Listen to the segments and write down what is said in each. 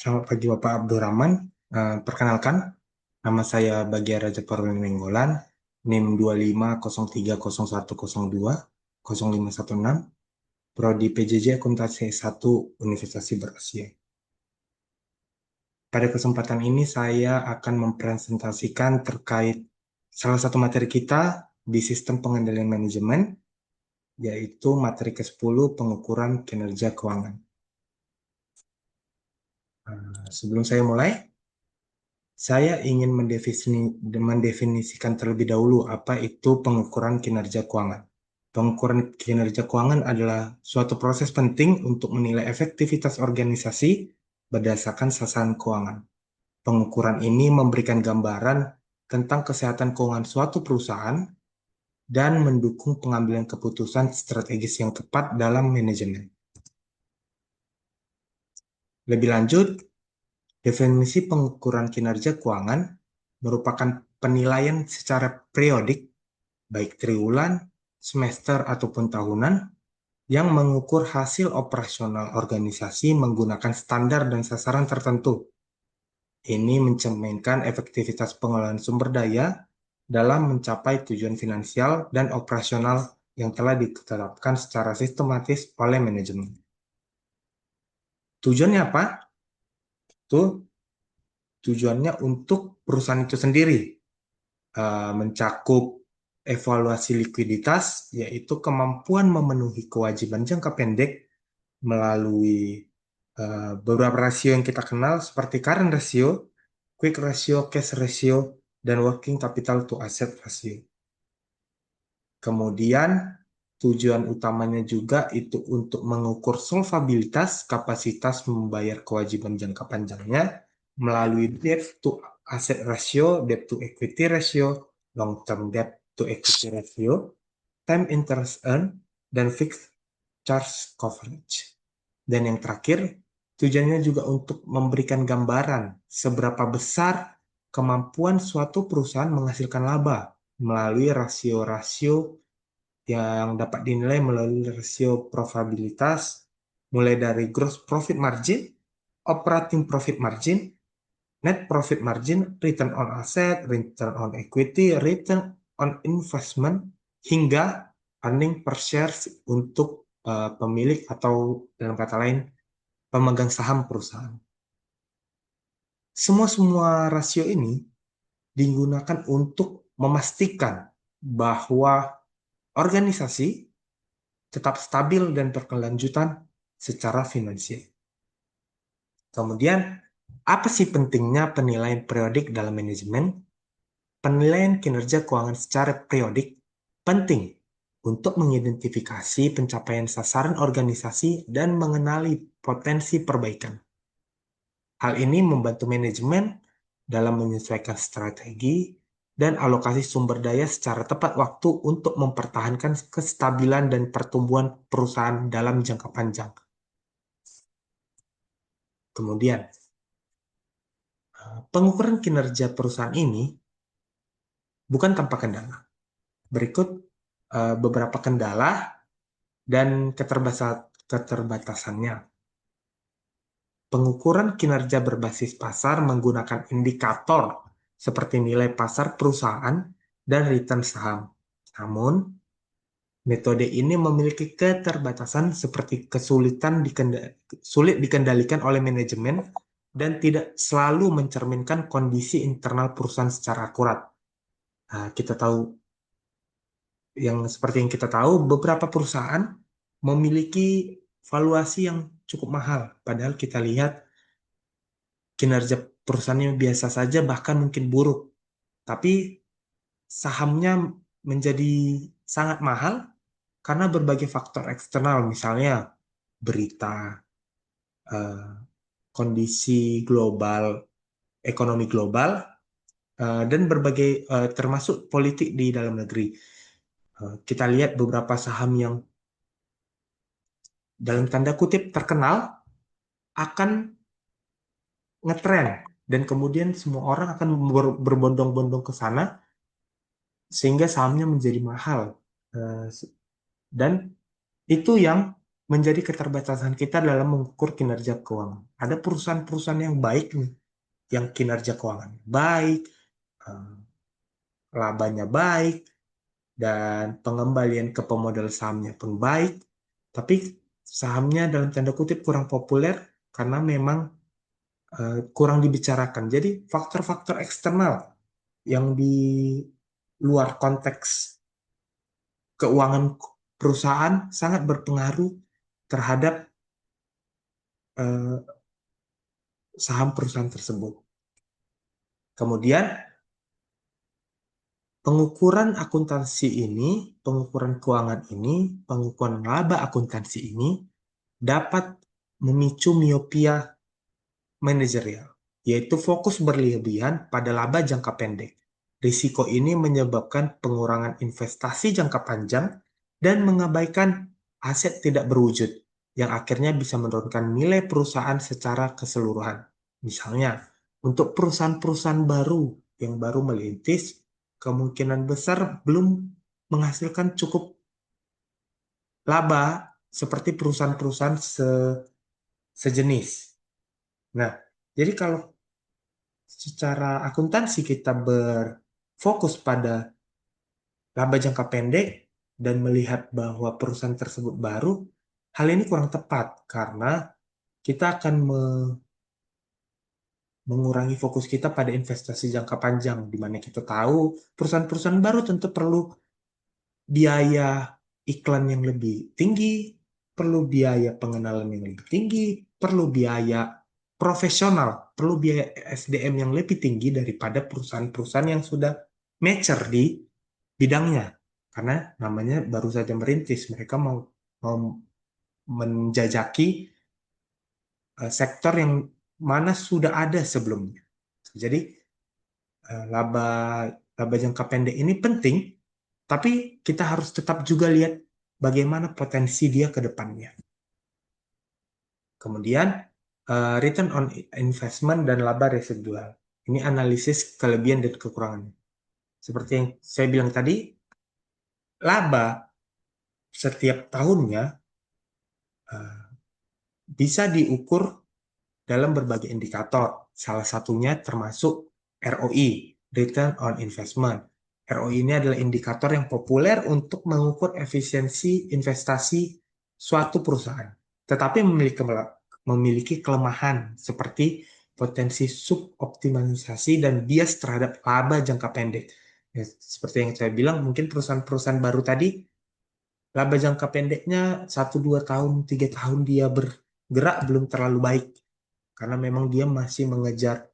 Selamat pagi Bapak Abdurrahman. Perkenalkan, nama saya Bagia Raja Parulin Nenggolan, NIM 250301020516, Prodi PJJ Akuntansi S1 Universitas Berasia. Pada kesempatan ini saya akan mempresentasikan terkait salah satu materi kita di Sistem Pengendalian Manajemen, yaitu materi ke-10 Pengukuran Kinerja Keuangan. Sebelum saya mulai, saya ingin mendefinisikan terlebih dahulu apa itu pengukuran kinerja keuangan. Pengukuran kinerja keuangan adalah suatu proses penting untuk menilai efektivitas organisasi berdasarkan sasaran keuangan. Pengukuran ini memberikan gambaran tentang kesehatan keuangan suatu perusahaan dan mendukung pengambilan keputusan strategis yang tepat dalam manajemen. Lebih lanjut, definisi pengukuran kinerja keuangan merupakan penilaian secara periodik, baik triwulan, semester, ataupun tahunan, yang mengukur hasil operasional organisasi menggunakan standar dan sasaran tertentu. Ini mencerminkan efektivitas pengelolaan sumber daya dalam mencapai tujuan finansial dan operasional yang telah ditetapkan secara sistematis oleh manajemen. Tujuannya apa? Itu tujuannya untuk perusahaan itu sendiri, mencakup evaluasi likuiditas, yaitu kemampuan memenuhi kewajiban jangka pendek melalui beberapa rasio yang kita kenal seperti current ratio, quick ratio, cash ratio, dan working capital to asset ratio. Kemudian tujuan utamanya juga itu untuk mengukur solvabilitas kapasitas membayar kewajiban jangka panjangnya melalui debt to asset ratio, debt to equity ratio, long term debt to equity ratio, time interest earned, dan fixed charge coverage. Dan yang terakhir, tujuannya juga untuk memberikan gambaran seberapa besar kemampuan suatu perusahaan menghasilkan laba melalui rasio-rasio yang dapat dinilai melalui rasio profitabilitas, mulai dari gross profit margin, operating profit margin, net profit margin, return on asset, return on equity, return on investment, hingga earning per share untuk pemilik atau dalam kata lain pemegang saham perusahaan. Semua rasio ini digunakan untuk memastikan bahwa organisasi tetap stabil dan berkelanjutan secara finansial. Kemudian, apa sih pentingnya penilaian periodik dalam manajemen? Penilaian kinerja keuangan secara periodik penting untuk mengidentifikasi pencapaian sasaran organisasi dan mengenali potensi perbaikan. Hal ini membantu manajemen dalam menyesuaikan strategi dan alokasi sumber daya secara tepat waktu untuk mempertahankan kestabilan dan pertumbuhan perusahaan dalam jangka panjang. Kemudian, pengukuran kinerja perusahaan ini bukan tanpa kendala. Berikut beberapa kendala dan keterbatasannya. Pengukuran kinerja berbasis pasar menggunakan indikator seperti nilai pasar perusahaan dan return saham. Namun, metode ini memiliki keterbatasan seperti sulit dikendalikan oleh manajemen dan tidak selalu mencerminkan kondisi internal perusahaan secara akurat. Nah, seperti yang kita tahu, beberapa perusahaan memiliki valuasi yang cukup mahal, padahal kita lihat kinerja perusahaannya biasa saja, bahkan mungkin buruk. Tapi sahamnya menjadi sangat mahal karena berbagai faktor eksternal, misalnya berita, eh, kondisi global, ekonomi global, dan berbagai termasuk politik di dalam negeri. Kita lihat beberapa saham yang dalam tanda kutip terkenal akan ngetren dan kemudian semua orang akan berbondong-bondong ke sana sehingga sahamnya menjadi mahal. Dan itu yang menjadi keterbatasan kita dalam mengukur kinerja keuangan. Ada perusahaan-perusahaan yang baik nih, yang kinerja keuangan baik, eh, labanya baik, dan pengembalian ke pemodal sahamnya pun baik, tapi sahamnya dalam tanda kutip kurang populer karena memang kurang dibicarakan. Jadi faktor-faktor eksternal yang di luar konteks keuangan perusahaan sangat berpengaruh terhadap eh, saham perusahaan tersebut. Kemudian pengukuran akuntansi ini, pengukuran keuangan ini, pengukuran laba akuntansi ini dapat memicu miopia manajerial, yaitu fokus berlebihan pada laba jangka pendek. Risiko ini menyebabkan pengurangan investasi jangka panjang dan mengabaikan aset tidak berwujud, yang akhirnya bisa menurunkan nilai perusahaan secara keseluruhan. Misalnya, untuk perusahaan-perusahaan baru yang baru merintis, kemungkinan besar belum menghasilkan cukup laba seperti perusahaan-perusahaan sejenis. Nah, jadi kalau secara akuntansi kita berfokus pada laba jangka pendek dan melihat bahwa perusahaan tersebut baru, hal ini kurang tepat karena kita akan mengurangi fokus kita pada investasi jangka panjang, di mana kita tahu perusahaan-perusahaan baru tentu perlu biaya iklan yang lebih tinggi, perlu biaya pengenalan yang lebih tinggi, perlu biaya profesional, perlu biaya SDM yang lebih tinggi daripada perusahaan-perusahaan yang sudah mature di bidangnya. Karena namanya baru saja merintis, mereka mau menjajaki sektor yang mana sudah ada sebelumnya. Jadi laba laba jangka pendek ini penting, tapi kita harus tetap juga lihat bagaimana potensi dia ke depannya. Kemudian return on investment dan laba residual. Ini analisis kelebihan dan kekurangannya. Seperti yang saya bilang tadi, laba setiap tahunnya eh, bisa diukur dalam berbagai indikator. Salah satunya termasuk ROI, Return on Investment. ROI ini adalah indikator yang populer untuk mengukur efisiensi investasi suatu perusahaan. Tetapi memiliki kelemahan seperti potensi suboptimalisasi dan bias terhadap laba jangka pendek. Ya, seperti yang saya bilang, mungkin perusahaan-perusahaan baru tadi, laba jangka pendeknya 1, 2 tahun, 3 tahun dia bergerak belum terlalu baik karena memang dia masih mengejar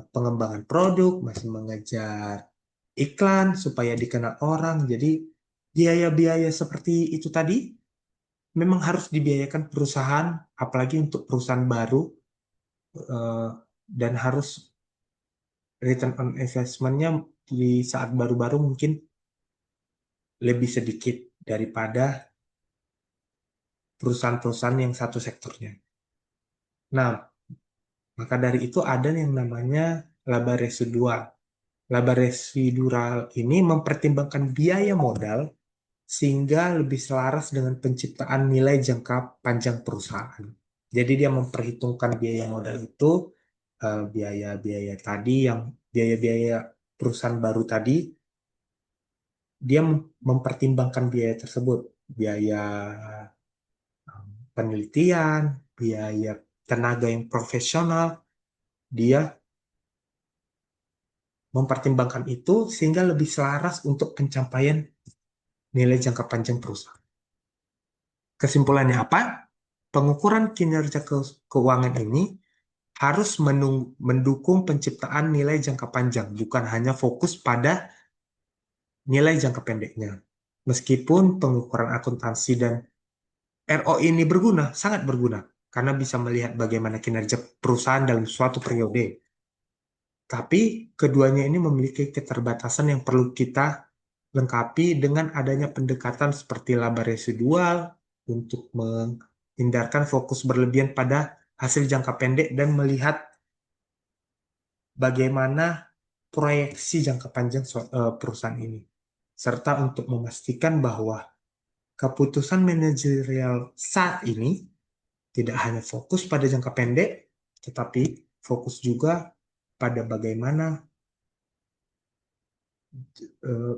pengembangan produk, masih mengejar iklan supaya dikenal orang. Jadi biaya-biaya seperti itu tadi memang harus dibiayakan perusahaan, apalagi untuk perusahaan baru, eh, dan harus return on investment-nya di saat baru-baru mungkin lebih sedikit daripada perusahaan-perusahaan yang satu sektornya. Nah, maka dari itu ada yang namanya laba residual. Laba residual ini mempertimbangkan biaya modal sehingga lebih selaras dengan penciptaan nilai jangka panjang perusahaan. Jadi dia memperhitungkan biaya modal itu, biaya-biaya tadi yang biaya-biaya perusahaan baru tadi, dia mempertimbangkan biaya tersebut, biaya penelitian, biaya tenaga yang profesional, dia mempertimbangkan itu sehingga lebih selaras untuk pencapaian nilai jangka panjang perusahaan. Kesimpulannya apa? Pengukuran kinerja keuangan ini harus mendukung penciptaan nilai jangka panjang, bukan hanya fokus pada nilai jangka pendeknya. Meskipun pengukuran akuntansi dan ROI ini berguna, sangat berguna, karena bisa melihat bagaimana kinerja perusahaan dalam suatu periode. Tapi keduanya ini memiliki keterbatasan yang perlu kita lengkapi dengan adanya pendekatan seperti laba residual untuk menghindarkan fokus berlebihan pada hasil jangka pendek dan melihat bagaimana proyeksi jangka panjang perusahaan ini. Serta untuk memastikan bahwa keputusan manajerial saat ini tidak hanya fokus pada jangka pendek, tetapi fokus juga pada bagaimana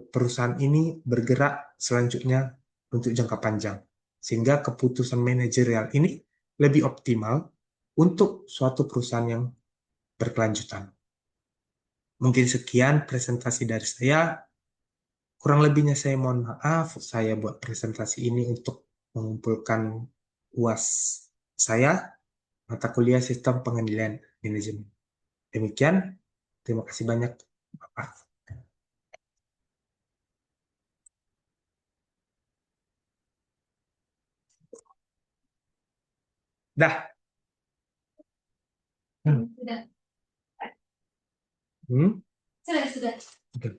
perusahaan ini bergerak selanjutnya untuk jangka panjang. Sehingga keputusan manajerial ini lebih optimal untuk suatu perusahaan yang berkelanjutan. Mungkin sekian presentasi dari saya. Kurang lebihnya saya mohon maaf. Saya buat presentasi ini untuk mengumpulkan UAS saya, mata kuliah Sistem Pengendalian Manajemen. Demikian, terima kasih banyak, Bapak. Dah. Hmm. Sudah. Hmm? Sudah. Oke.